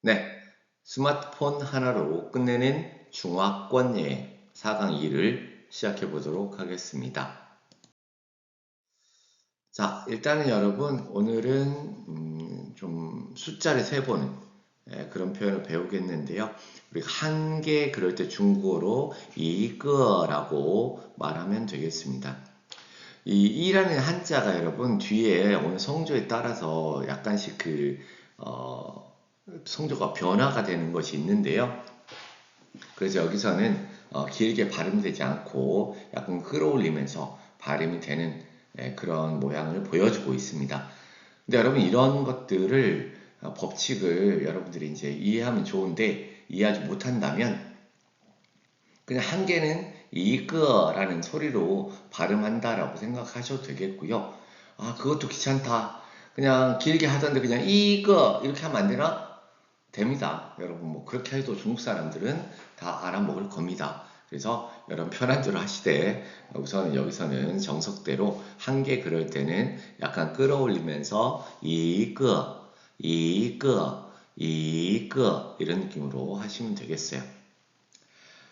네, 스마트폰 하나로 끝내는 중화권 여행 4강 2를 시작해 보도록 하겠습니다. 자, 일단은 여러분 오늘은 좀 숫자를 세보는 그런 표현을 배우겠는데요. 우리가 한 개 그럴 때 중국어로 이거라고 말하면 되겠습니다. 이 이라는 한자가 여러분 뒤에 오는 성조에 따라서 약간씩 성조가 변화가 되는 것이 있는데요. 그래서 여기서는 길게 발음되지 않고 약간 끌어올리면서 발음이 되는 그런 모양을 보여주고 있습니다. 근데 여러분 이런 것들을 법칙을 여러분들이 이제 이해하면 좋은데 이해하지 못한다면 그냥 한 개는 이거라는 소리로 발음한다라고 생각하셔도 되겠고요. 아, 그것도 귀찮다. 그냥 길게 하던데 그냥 이거 이렇게 하면 안 되나? 됩니다. 여러분 뭐 그렇게 해도 중국 사람들은 다 알아먹을 겁니다. 그래서 여러분 편한 대로 하시되 우선 여기서는 정석대로 한 개 그럴 때는 약간 끌어올리면서 이거 이런 느낌으로 하시면 되겠어요.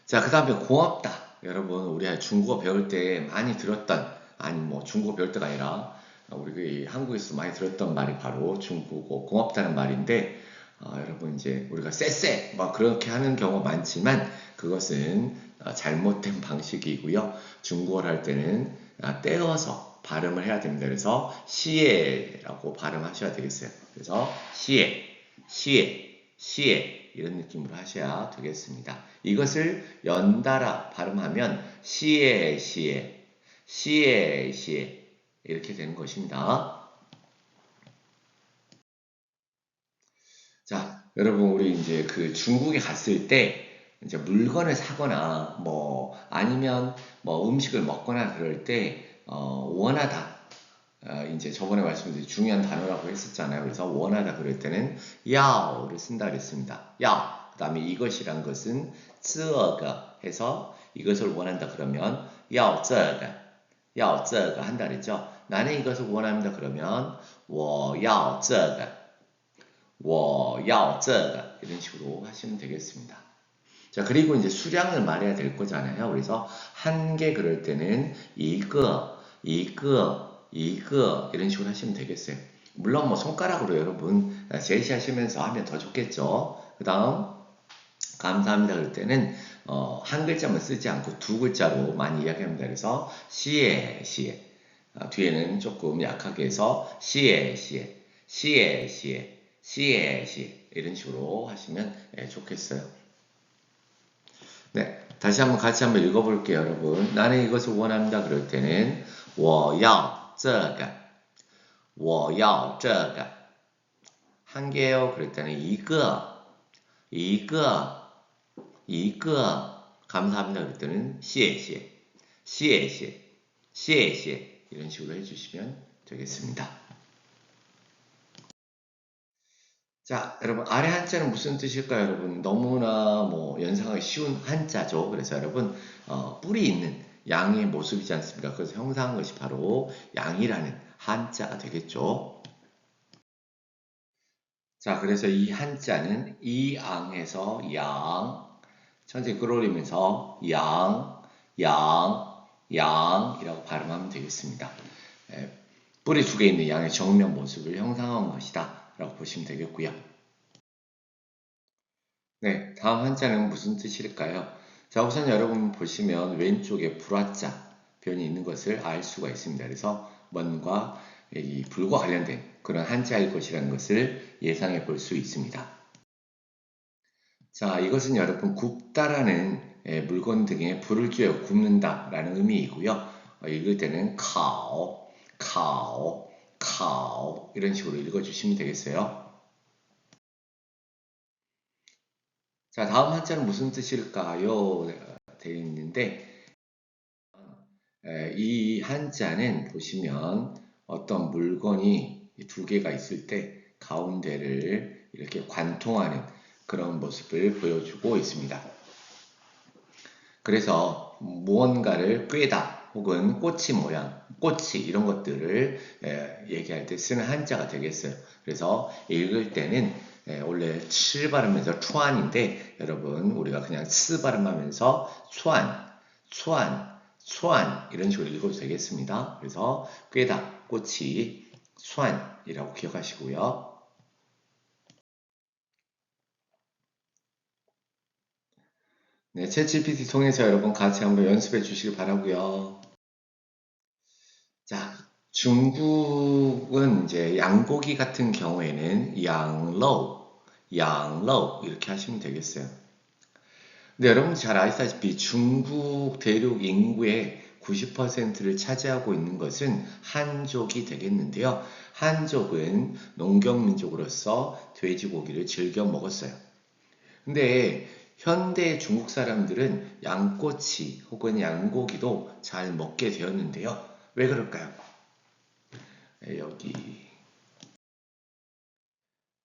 자, 그 다음에 고맙다. 여러분, 우리 중국어 배울 때 많이 들었던, 아니 뭐 중국어 배울 때가 아니라 우리 한국에서 많이 들었던 말이 바로 중국어 고맙다는 말인데, 여러분 이제 우리가 쎄쎄 막 그렇게 하는 경우가 많지만 그것은 잘못된 방식이고요. 중국어를 할 때는 떼어서 발음을 해야 됩니다. 그래서 시에라고 발음하셔야 되겠어요. 그래서 시에 이런 느낌으로 하셔야 되겠습니다. 이것을 연달아 발음하면 시에 이렇게 되는 것입니다. 자, 여러분 우리 이제 그 중국에 갔을 때 이제 물건을 사거나 뭐 아니면 뭐 음식을 먹거나 그럴 때 원하다 이제 저번에 말씀드린 중요한 단어라고 했었잖아요. 그래서 원하다 그럴 때는 야오를 쓴다 그랬습니다. 야, 그 다음에 이것이란 것은 这个 해서 이것을 원한다 그러면 要这个 한다 그랬죠. 나는 이것을 원합니다 그러면 我要这个 이런 식으로 하시면 되겠습니다. 자, 그리고 이제 수량을 말해야 될 거잖아요. 그래서 한 개 그럴 때는 이거 이런 식으로 하시면 되겠어요. 물론 뭐 손가락으로 여러분 제시하시면서 하면 더 좋겠죠. 그 다음 감사합니다 그럴 때는 한 글자만 쓰지 않고 두 글자로 많이 이야기합니다. 그래서 시에 뒤에는 조금 약하게 해서 시에 이런 식으로 하시면 좋겠어요. 네, 다시 한번 같이 한번 읽어볼게요, 여러분. 나는 이것을 원합니다. 그럴 때는 我要这个한 개요. 그럴 때는 이거 감사합니다. 그럴 때는 谢谢 이런 식으로 해주시면 되겠습니다. 자, 여러분 아래 한자는 무슨 뜻일까요, 여러분? 너무나 뭐 연상하기 쉬운 한자죠. 그래서 여러분 뿔이 있는 양의 모습이지 않습니까? 그래서 형상한 것이 바로 양이라는 한자가 되겠죠. 자, 그래서 이 한자는 이앙에서 양, 천천히 끌어올리면서 양이라고 발음하면 되겠습니다. 뿔이 두 개 있는 양의 정면 모습을 형상한 것이다 라고 보시면 되겠고요. 네, 다음 한자는 무슨 뜻일까요? 자, 우선 여러분 보시면 왼쪽에 불화자 변이 있는 것을 알 수가 있습니다. 그래서 뭔가 이 불과 관련된 그런 한자일 것이라는 것을 예상해 볼 수 있습니다. 자, 이것은 여러분 굽다라는 물건 등에 불을 쬐어 굽는다라는 의미이고요. 읽을 때는 카오 이런 식으로 읽어주시면 되겠어요. 자, 다음 한자는 무슨 뜻일까요? 되어 있는데 이 한자는 보시면 어떤 물건이 두 개가 있을 때 가운데를 이렇게 관통하는 그런 모습을 보여주고 있습니다. 그래서 무언가를 꿰다 혹은 꼬치 모양, 꼬치 이런 것들을 얘기할 때 쓰는 한자가 되겠어요. 그래서 읽을 때는 원래 치 발음에서 추안인데 여러분 우리가 그냥 스 발음하면서 추안, 추안, 추안 이런 식으로 읽어도 되겠습니다. 그래서 꾀다, 꽃이 추안이라고 기억하시고요. 네, 챗GPT 통해서 여러분 같이 한번 연습해 주시기 바라고요. 자, 중국은 이제 양고기 같은 경우에는 양러우, 양러우 이렇게 하시면 되겠어요. 근데 여러분 잘 아시다시피 중국 대륙 인구의 90%를 차지하고 있는 것은 한족이 되겠는데요. 한족은 농경민족으로서 돼지고기를 즐겨 먹었어요. 근데 현대 중국 사람들은 양꼬치 혹은 양고기도 잘 먹게 되었는데요. 왜 그럴까요? 여기.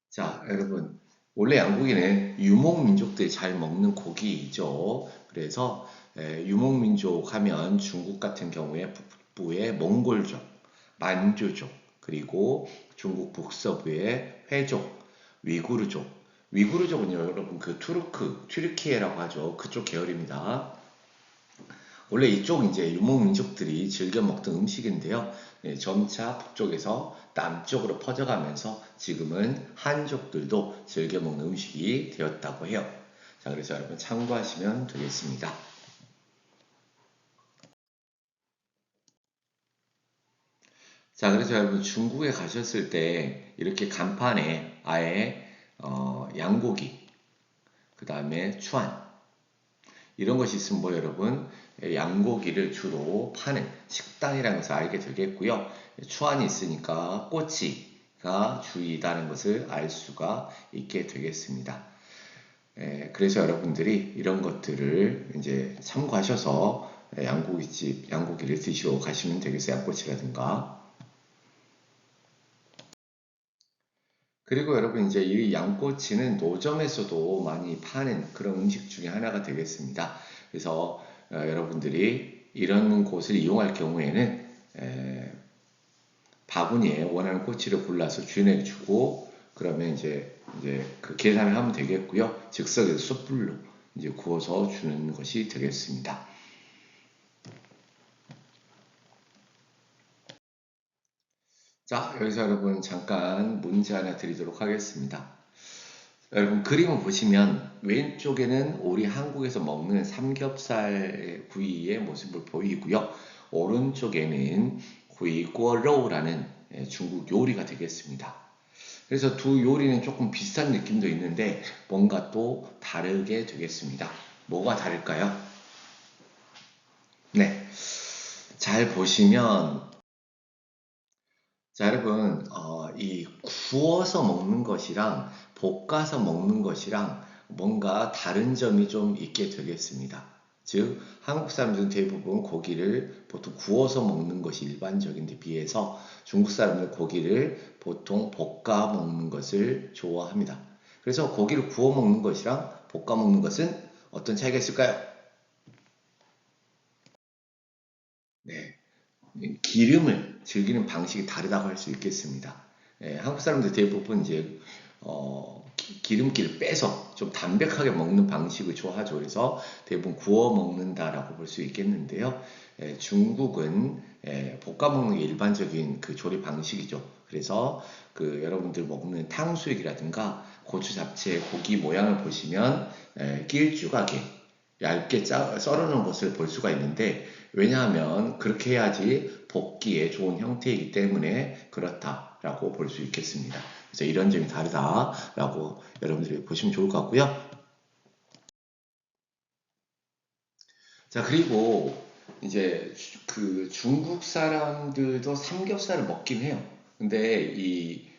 자, 여러분. 원래 양고기는 유목민족들이 잘 먹는 고기이죠. 그래서 유목민족 하면 중국 같은 경우에 북부의 몽골족, 만주족, 그리고 중국 북서부의 회족, 위구르족. 위구르족은요, 여러분 그 튀르키예라고 하죠. 그쪽 계열입니다. 원래 이쪽 이제 유목민족들이 즐겨 먹던 음식인데요. 점차 북쪽에서 남쪽으로 퍼져가면서 지금은 한족들도 즐겨 먹는 음식이 되었다고 해요. 자, 그래서 여러분 참고하시면 되겠습니다. 자, 그래서 여러분 중국에 가셨을 때 이렇게 간판에 아예 양고기, 그 다음에 추안, 이런 것이 있으면 뭐 여러분 양고기를 주로 파는 식당이라는 것을 알게 되겠고요. 추안이 있으니까 꼬치가 주이다는 것을 알 수가 있게 되겠습니다. 그래서 여러분들이 이런 것들을 이제 참고하셔서 양고기집, 양고기를 드시러 가시면 되겠어요. 양꼬치라든가. 그리고 여러분 이제 이 양꼬치는 노점에서도 많이 파는 그런 음식 중에 하나가 되겠습니다. 그래서 여러분들이 이런 곳을 이용할 경우에는 바구니에 원하는 꼬치를 골라서 주인에게 주고 그러면 이제 그 계산을 하면 되겠고요. 즉석에서 숯불로 이제 구워서 주는 것이 되겠습니다. 자, 여기서 여러분 잠깐 문제 하나 드리도록 하겠습니다. 여러분 그림을 보시면 왼쪽에는 우리 한국에서 먹는 삼겹살 구이의 모습을 보이고요. 오른쪽에는 구이꼬로우라는 중국 요리가 되겠습니다. 그래서 두 요리는 조금 비슷한 느낌도 있는데 뭔가 또 다르게 되겠습니다. 뭐가 다를까요? 네, 잘 보시면 자, 여러분, 이 구워서 먹는 것이랑 볶아서 먹는 것이랑 뭔가 다른 점이 좀 있게 되겠습니다. 즉, 한국 사람들은 대부분 고기를 보통 구워서 먹는 것이 일반적인데 비해서 중국 사람들은 고기를 보통 볶아 먹는 것을 좋아합니다. 그래서 고기를 구워 먹는 것이랑 볶아 먹는 것은 어떤 차이가 있을까요? 네. 기름을 즐기는 방식이 다르다고 할 수 있겠습니다. 한국 사람들 대부분 이제 기름기를 빼서 좀 담백하게 먹는 방식을 좋아하죠. 그래서 대부분 구워 먹는다라고 볼 수 있겠는데요. 중국은 볶아 먹는 게 일반적인 그 조리 방식이죠. 그래서 그 여러분들 먹는 탕수육이라든가 고추 잡채 고기 모양을 보시면 길쭉하게 얇게 썰어놓은 것을 볼 수가 있는데 왜냐하면 그렇게 해야지 볶기에 좋은 형태이기 때문에 그렇다라고 볼 수 있겠습니다. 그래서 이런 점이 다르다라고 여러분들이 보시면 좋을 것 같고요. 자, 그리고 이제 그 중국 사람들도 삼겹살을 먹긴 해요. 근데 이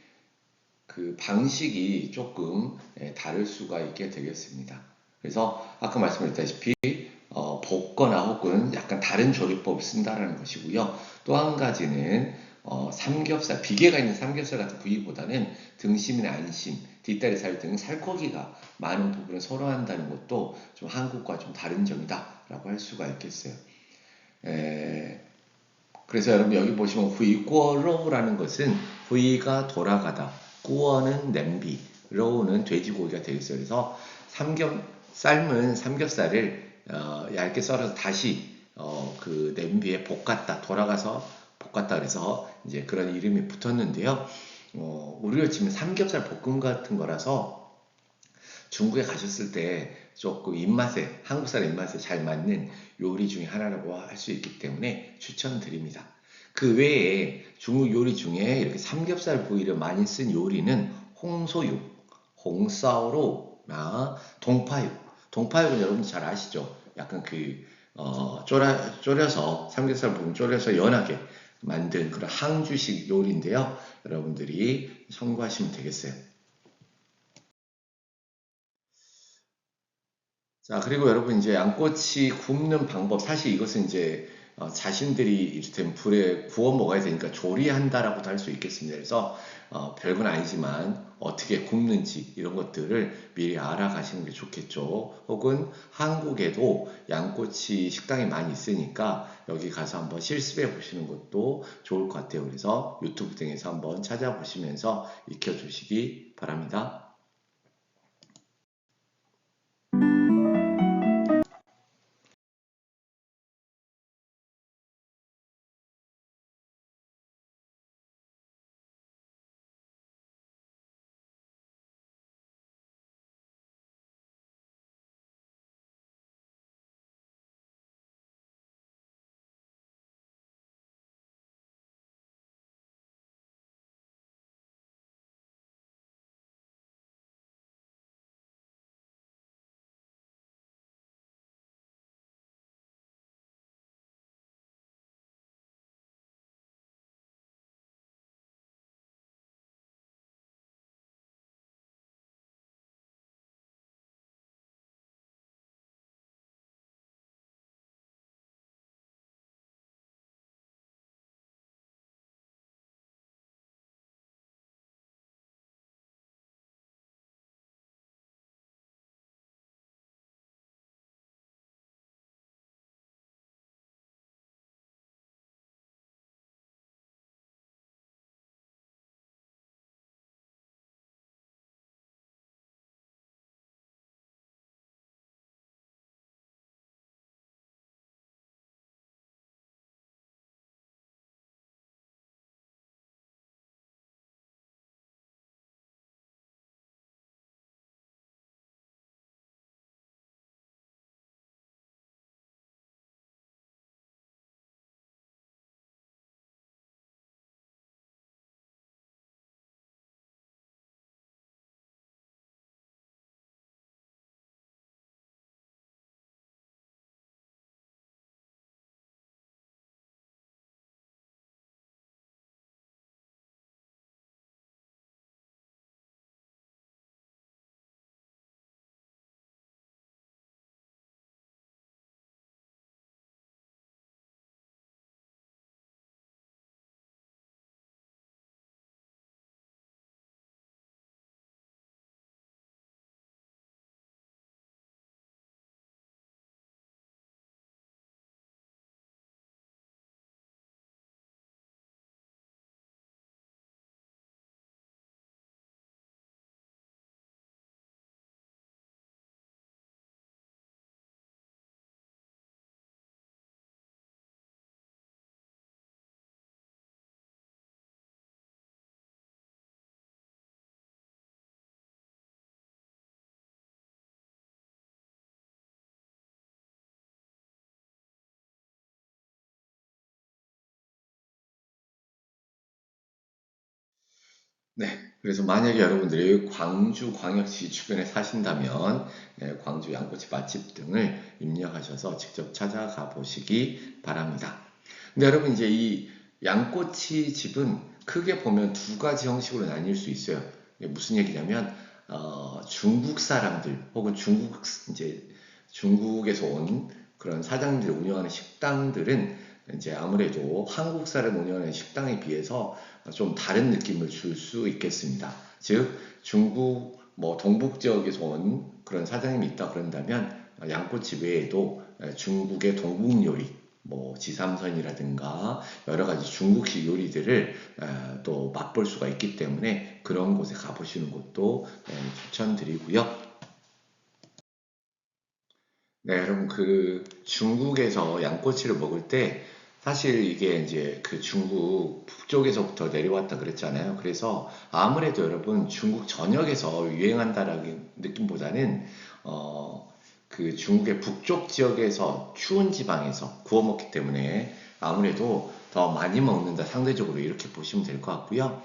그 방식이 조금 다를 수가 있게 되겠습니다. 그래서 아까 말씀드렸다시피 볶거나 혹은 약간 다른 조리법을 쓴다라는 것이고요. 또 한 가지는 삼겹살, 비계가 있는 삼겹살 같은 부위보다는 등심이나 안심, 뒷다리 살 등 살코기가 많은 부분을 선호한다는 것도 좀 한국과 좀 다른 점이다라고 할 수가 있겠어요. 에, 그래서 여러분 여기 보시면 후이꼬로라는 것은 후이가 돌아가다, 꾸어는 냄비, 부드러운 돼지고기가 되겠어요. 그래서 삶은 삼겹살을 얇게 썰어서 다시 그 냄비에 볶았다 돌아가서 볶았다 그래서 이제 그런 이름이 붙었는데요. 우리로 치면 삼겹살 볶음 같은 거라서 중국에 가셨을 때 조금 입맛에 한국 사람 입맛에 잘 맞는 요리 중에 하나라고 할 수 있기 때문에 추천드립니다. 그 외에 중국 요리 중에 이렇게 삼겹살 부위를 많이 쓴 요리는 홍소육, 홍싸오로, 동파육. 동파육은 여러분들 잘 아시죠? 약간 졸여서 삼겹살 부분 졸여서 연하게 만든 그런 항주식 요리인데요. 여러분들이 참고하시면 되겠어요. 자, 그리고 여러분 이제 양꼬치 굽는 방법, 사실 이것은 이제 자신들이 이를테면 불에 구워 먹어야 되니까 조리한다라고도 할 수 있겠습니다. 그래서 별건 아니지만 어떻게 굽는지 이런 것들을 미리 알아가시는 게 좋겠죠. 혹은 한국에도 양꼬치 식당이 많이 있으니까 여기 가서 한번 실습해 보시는 것도 좋을 것 같아요. 그래서 유튜브 등에서 한번 찾아보시면서 익혀주시기 바랍니다. 네. 그래서 만약에 여러분들이 광주광역시 주변에 사신다면 광주 양꼬치 맛집 등을 입력하셔서 직접 찾아가 보시기 바랍니다. 근데 여러분 이제 이 양꼬치 집은 크게 보면 두 가지 형식으로 나뉠 수 있어요. 이게 무슨 얘기냐면 중국 사람들 혹은 중국에서 온 그런 사장님들이 운영하는 식당들은 이제 아무래도 한국 사람 운영하는 식당에 비해서 좀 다른 느낌을 줄 수 있겠습니다. 즉 중국 뭐 동북 지역에서 온 그런 사장님이 있다 그런다면 양꼬치 외에도 중국의 동북 요리 뭐 지삼선이라든가 여러 가지 중국식 요리들을 또 맛볼 수가 있기 때문에 그런 곳에 가보시는 것도 추천드리고요. 네, 여러분 그 중국에서 양꼬치를 먹을 때 사실 이게 이제 그 중국 북쪽에서부터 내려왔다 그랬잖아요. 그래서 아무래도 여러분 중국 전역에서 유행한다라는 느낌보다는 그 중국의 북쪽 지역에서 추운 지방에서 구워 먹기 때문에 아무래도 더 많이 먹는다 상대적으로 이렇게 보시면 될 것 같고요.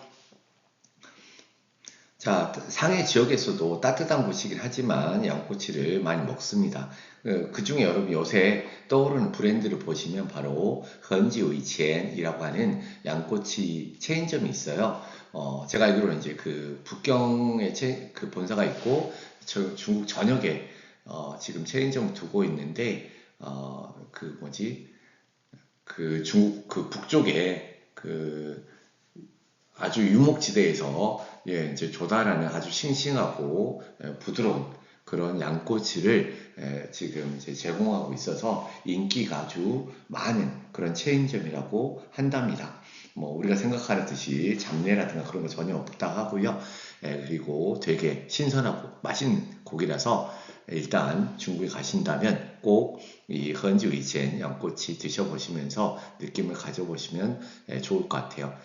자, 상해 지역에서도 따뜻한 곳이긴 하지만 양꼬치를 많이 먹습니다. 그 중에 여러분 요새 떠오르는 브랜드를 보시면 바로 헌지의첸이라고 하는 양꼬치 체인점이 있어요. 제가 알기로는 이제 그 북경에 그 본사가 있고 중국 전역에 지금 체인점을 두고 있는데 그 뭐지? 그 중국 그 북쪽에 그 아주 유목지대에서 이제 조달하는 아주 싱싱하고 부드러운 그런 양꼬치를 지금 이제 제공하고 있어서 인기가 아주 많은 그런 체인점이라고 한답니다. 뭐 우리가 생각하는 듯이 잡내라든가 그런 거 전혀 없다 하고요. 그리고 되게 신선하고 맛있는 고기라서 일단 중국에 가신다면 꼭 이 헌지위첸 양꼬치 드셔보시면서 느낌을 가져보시면 좋을 것 같아요.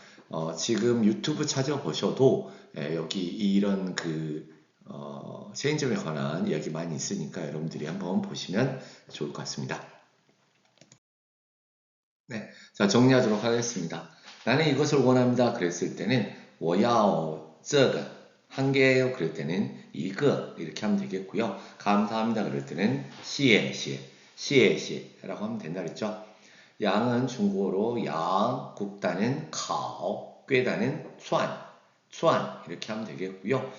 지금 유튜브 찾아보셔도 여기 이런 그 체인점에 관한 이야기 많이 있으니까 여러분들이 한번 보시면 좋을 것 같습니다. 네, 자 정리하도록 하겠습니다. 나는 이것을 원합니다. 그랬을 때는 我要这个한 개예요. 그럴 때는 이거 이렇게 하면 되겠고요. 감사합니다. 그럴 때는 谢谢라고 하면 된다 그랬죠. 양은 중국어로 양, 국단은 카오, 꾀단은 수안 이렇게 하면 되겠고요.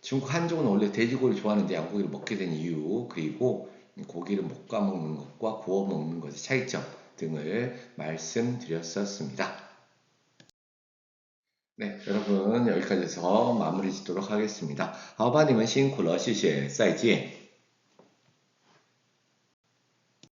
중국 한족은 원래 돼지고기를 좋아하는데 양고기를 먹게 된 이유, 그리고 고기를 볶아 먹는 것과 구워 먹는 것의 차이점 등을 말씀드렸었습니다. 네, 여러분 여기까지 해서 마무리 짓도록 하겠습니다. 好吧,你们辛苦了,谢谢,再见.